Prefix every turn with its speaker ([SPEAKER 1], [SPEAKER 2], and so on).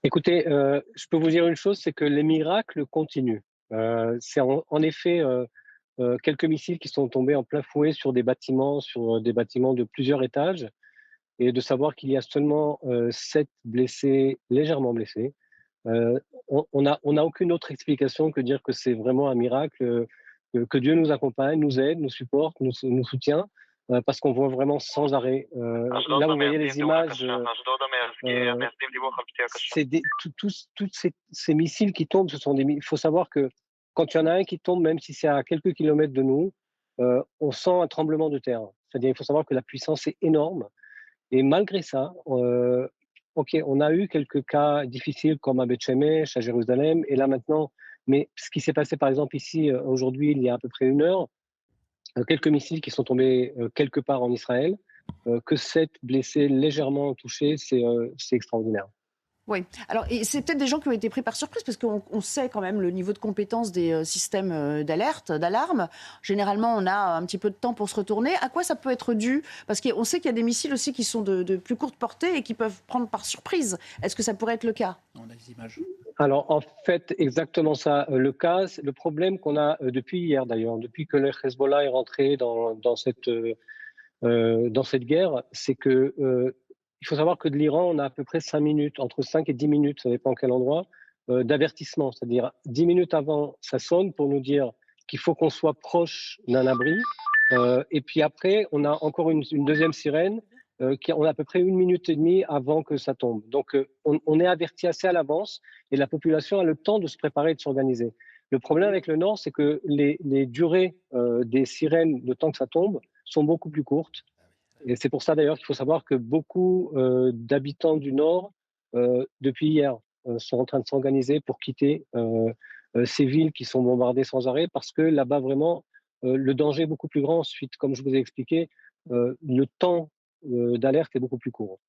[SPEAKER 1] Écoutez, je peux vous dire une chose, c'est que les miracles continuent. C'est en effet, quelques missiles qui sont tombés en plein fouet sur des bâtiments de plusieurs étages, et de savoir qu'il y a seulement, 7 blessés, légèrement blessés. On a aucune autre explication que dire que c'est vraiment un miracle, que Dieu nous accompagne, nous aide, nous supporte, nous soutient, parce qu'on voit vraiment sans arrêt,
[SPEAKER 2] אשדוד
[SPEAKER 1] là vous voyez
[SPEAKER 2] המייסדים,
[SPEAKER 1] les
[SPEAKER 2] תאונה
[SPEAKER 1] images,
[SPEAKER 2] קשה. אשדוד
[SPEAKER 1] heu
[SPEAKER 2] המייסדים דיווח על פציעה קשה.
[SPEAKER 1] c'est toutes ces missiles qui tombent, ce sont des il faut savoir que quand il y en a un qui tombe, même si c'est à quelques kilomètres de nous, on sent un tremblement de terre. C'est-à-dire, il faut savoir que la puissance est énorme, et malgré ça, OK, on a eu quelques cas difficiles comme à Beth Shemesh, à Jérusalem et là maintenant, mais ce qui s'est passé par exemple ici, aujourd'hui, il y a à peu près 1 heure, quelques missiles qui sont tombés, quelque part en Israël, que 7 blessés légèrement touchés, c'est extraordinaire.
[SPEAKER 3] Oui. Alors, et c'est peut-être des gens qui ont été pris par surprise parce qu'on sait quand même le niveau de compétence des systèmes d'alerte, d'alarme. Généralement, on a un petit peu de temps pour se retourner. À quoi ça peut être dû? Parce qu'on sait qu'il y a des missiles aussi qui sont de plus courte portée et qui peuvent prendre par surprise. Est-ce que ça pourrait être le cas?
[SPEAKER 2] On a des images.
[SPEAKER 1] Alors, en fait, exactement ça. Le cas, c'est le problème qu'on a, depuis hier d'ailleurs, depuis que le Hezbollah est rentré dans cette guerre, c'est que, il faut savoir que de l'Iran, on a à peu près 5 minutes, entre 5 et 10 minutes, ça dépend quel endroit, d'avertissement. C'est-à-dire 10 minutes avant, ça sonne pour nous dire qu'il faut qu'on soit proche d'un abri, et puis après, on a encore une 2e sirène, qui on a à peu près 1 minute et demie avant que ça tombe. Donc, on est averti assez à l'avance et la population a le temps de se préparer et de s'organiser. Le problème avec le Nord, c'est que les durées, des sirènes, le temps que ça tombe, sont beaucoup plus courtes, et c'est pour ça d'ailleurs qu'il faut savoir que beaucoup, d'habitants du Nord, depuis hier, sont en train de s'organiser pour quitter, ces villes qui sont bombardées sans arrêt, parce que là-bas vraiment, le danger est beaucoup plus grand. Ensuite, comme je vous ai expliqué, le temps, d'alerte est beaucoup plus court.